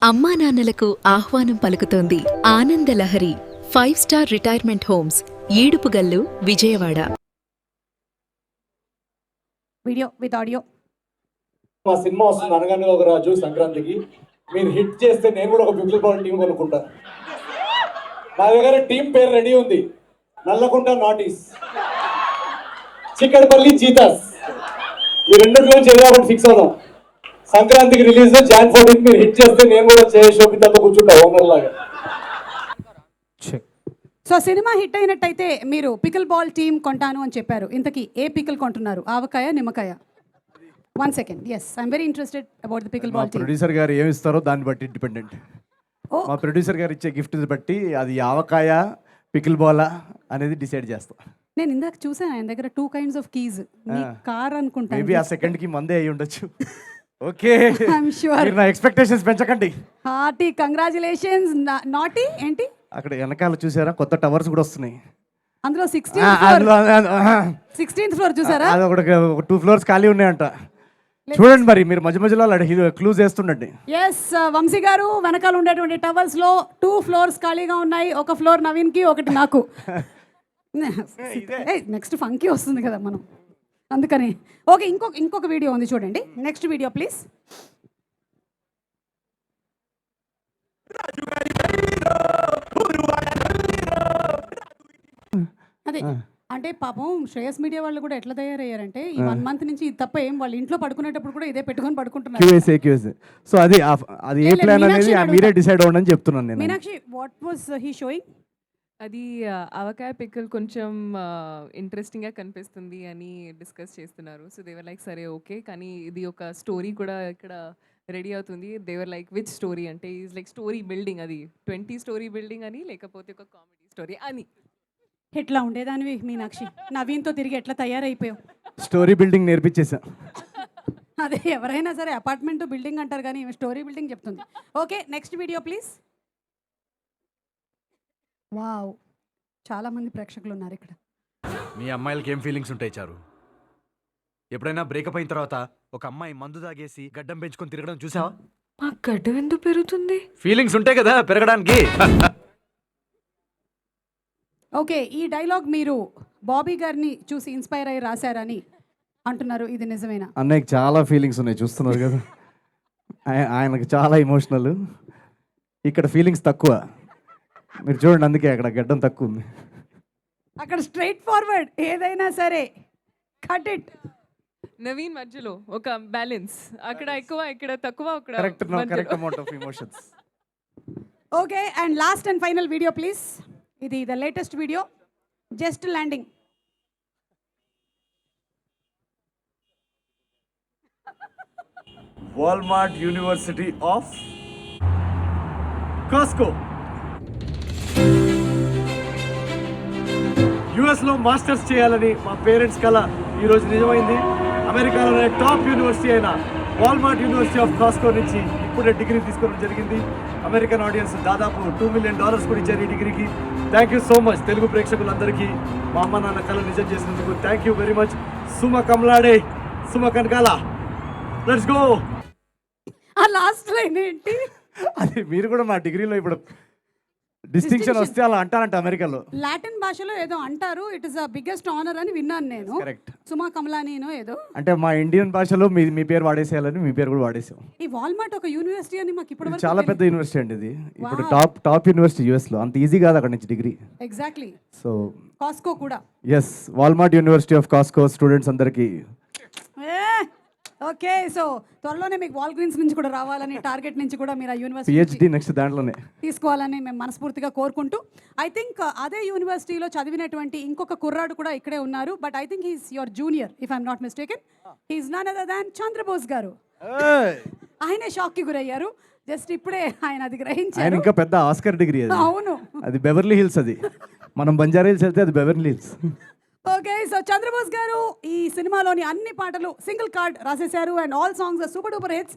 అమ్మా నాన్నలకు ఆహ్వానం పలుకుతోంది ఆనందలహరి five star retirement homes Edupugallu Vijayawada. Video with audio. మా సినిమా వస్తుంది అనగానే ఒక రాజు సంక్రాంతికి. మీరు హిట్ చేస్తే నేను కూడా ఒక పిక్కిల్ బాల్ టీం కొనుక్కుంటా. నా దగ్గర టీం పేరు రెడీ ఉంది. నల్లకుంట నాటీస్, చిక్కడపల్లి చీతాస్. ఈ రెండులో చేద్దామని ఫిక్స్ అవుదాం. సంక్రాంతికి రిలీజ్ Jan 14 మీరు హిట్ చేస్తే నేను కూడా శోభితతో కూర్చుంటా ఓనర్ లాగా. సో సినిమా హిట్ అయినట్టయితే మీరు పికిల్ బాల్ టీం కొంటాను అని చెప్పారు. ఇంతకీ ఏ పికిల్ కొంటున్నారు? ఆవకాయ, నిమ్మకాయ? 1 second. Yes, I'm very interested about the pickleball team. Producer గారు ఏమి ఇస్తారో దాన్ని బట్టి డిపెండెంట్. మా ప్రొడ్యూసర్ గారు ఇచ్చే గిఫ్ట్ బట్టి అది ఆవకాయ, పికిల్ బాల్ అనేది డిసైడ్ చేస్తాం. నేను ఇందాక చూసాను ఆయన దగ్గర 2 kinds of keys. కార్ అనుకుంటా. మేబీ ఆ సెకండ్ కి మందే అయి ఉండొచ్చు. Okay, I'm sure. నా ఎక్స్పెక్టేషన్స్ పెంచకండి. Hearty congratulations. నాటి ఏంటి అక్కడ వెనకాల చూసారా, కొత్త టవర్స్ కూడా వస్తున్నాయి. అందులో 16th ఫ్లోర్ చూసారా? అది ఒక 2 floors ఖాళీ ఉన్నాయంట. చూడండి మరి, మీరు మధ్య మధ్యలో క్లూజ్ చేస్తుండండి. ఎస్, వంశీ గారు వెనకాల ఉండేటువంటి టవర్స్ లో 2 floors ఖాళీగా ఉన్నాయి. ఒక ఫ్లోర్ నవీన్ కి, ఒకటి నాకు. నెక్స్ట్ ఫంకీ వస్తుంది కదా మనం, అందుకని. ఓకే, ఇంకొక వీడియో ఉంది చూడండి. Next video please. అదే అంటే పాపం శ్రేయస్ మీడియా వాళ్ళు కూడా ఎట్లా తయారయ్యారంటే ఈ 1 month నుంచి ఇది తప్ప ఏం, వాళ్ళ ఇంట్లో పడుకునేటప్పుడు కూడా ఇదే పెట్టుకొని పడుకుంటున్నారు. సో అది ఏ ప్లాన్ అనేది మీరే డిసైడ్ అవ్వండి అని చెప్తున్నాను నేను. Meenakshi, what was he showing? అది ఆవకాయ పిక్కల్ కొంచెం ఇంట్రెస్టింగ్గా కనిపిస్తుంది అని డిస్కస్ చేస్తున్నారు. సో దేవర్ లైక్ సరే ఓకే, కానీ ఇది ఒక స్టోరీ కూడా ఇక్కడ రెడీ అవుతుంది. దేవర్ లైక్ విచ్ స్టోరీ అంటే ఈజ్ లైక్ స్టోరీ బిల్డింగ్, అది 20 story బిల్డింగ్ అని, లేకపోతే ఒక కామెడీ స్టోరీ అని. ఎట్లా ఉండేదానివి మీనాక్షి, నవీన్తో తిరిగి ఎట్లా తయారైపోయావు? Story building నేర్పించేసా. అదే ఎవరైనా సరే అపార్ట్మెంట్ బిల్డింగ్ అంటారు కానీ స్టోరీ బిల్డింగ్ చెప్తుంది. Okay, next video please. Wow, చాలా మంది ప్రేక్షకులు ఉన్నారు ఇక్కడ. మీ అమ్మాయిలకి ఏం ఫీలింగ్స్ ఉంటాయి చారు? ఎప్పుడైనా బ్రేకప్ అయిన తర్వాత ఒక అమ్మాయి మందు తాగేసి గడ్డం పెంచుకొని తిరగడం చూసావా? మా గడ్డం ఎందుకు పెరుగుతుంది? ఫీలింగ్స్ ఉంటాయి కదా పెరగడానికి. ఓకే, ఈ డైలాగ్ మీరు బాబీ గారిని చూసి ఇన్స్పైర్ అయ్యి రాశారని అంటున్నారు, ఇది నిజమేనా? అన్నయ్యకి చాలా ఫీలింగ్స్ ఉన్నాయి, చూస్తున్నారు కదా. ఆయనకు చాలా ఎమోషనల్, ఇక్కడ ఫీలింగ్స్ తక్కువ. మీరు చూడండి, అందుకే అక్కడ గడ్డం తక్కువ ఉంది. అక్కడ స్ట్రైట్ ఫార్వర్డ్, ఏదైనా సరే కట్ ఇట్. నవీన్ మధ్యలో ఒక బ్యాలెన్స్, అక్కడ ఎక్కువ ఇక్కడ తక్కువ, అక్కడ correct amount of emotions. Okay, and last and final video please. ఇది the latest video, just landing. Walmart university of Costco యుఎస్లో మాస్టర్స్ చేయాలని మా పేరెంట్స్ కల ఈరోజు నిజమైంది. అమెరికాలోనే టాప్ యూనివర్సిటీ అయిన వాల్మార్ట్ యూనివర్సిటీ ఆఫ్ కాస్కో నుంచి ఇప్పుడే డిగ్రీ తీసుకోవడం జరిగింది. అమెరికన్ ఆడియన్స్ దాదాపు $2 million కూడా ఇచ్చారు ఈ డిగ్రీకి. Thank you so much Telugu ప్రేక్షకులందరికీ. మా అమ్మ నాన్న కళ నిజం చేసినందుకు thank you very much. Suma కమలాడే, సుమ కనకాల, లెట్స్ గో. ఆ లాస్ట్ లైన్ ఏంటి? అది మీరు కూడా మా డిగ్రీలో ఇప్పుడు డిస్టింక్షన్ వస్తే అలా అంటారంట అమెరికాలో. లాటిన్ భాషలో ఏదో అంటారు, it is the biggest honour అని విన్నాను నేను. కరెక్ట్, సుమా కమలానీనో ఏదో. అంటే మా ఇండియన్ భాషలో మీ పేరు వాడేసేయాలని మీ పేరు కూడా వాడేసాం. ఈ వాల్మార్ట్ ఒక యూనివర్సిటీ అని మాకు ఇప్పుడు చాలా పెద్ద యూనివర్సిటీ అండి ఇది. ఇప్పుడు టాప్ యూనివర్సిటీ యుఎస్ లో. అంత ఈజీ కాదు అక్కడ నుంచి డిగ్రీ. ఎగ్జాక్ట్లీ. సో కాస్కో కూడా. Yes, Walmart university of Costco students అందరికీ. ఓకే, సో త్వరలోనే మీకు వాల్ గ్రీన్స్ నుంచి కూడా రావాలని, టార్గెట్ నుంచి కూడా మీరు ఆ యూనివర్సిటీ పిహెచ్డి నెక్స్ట్ దాంట్లోనే తీసుకోవాలని మేము మనస్ఫూర్తిగా కోరుకుంటూ, ఐ థింక్ అదే యూనివర్సిటీలో చదివినటువంటి ఇంకొక కుర్రాడు కూడా ఇక్కడే ఉన్నారు. But I think he's your junior if I'm not mistaken. He's none other than Chandrabose గారు. ఆయనే షాక్ కి గురయ్యారు. జస్ట్ ఇప్పుడే ఆయన అది గ్రహించారు. ఆయన ఇంకా పెద్ద ఆస్కర్ డిగ్రీ అది. అవును, అది బెవర్లీ హిల్స్. అది మనం బంజారా హిల్స్ వెళ్తే అది Beverly Hills. Okay, so Chandrabose గారు ఈ సినిమాలోని అన్ని పాటలు సింగిల్ కార్డ్ రాసేశారు and all songs super duper hits.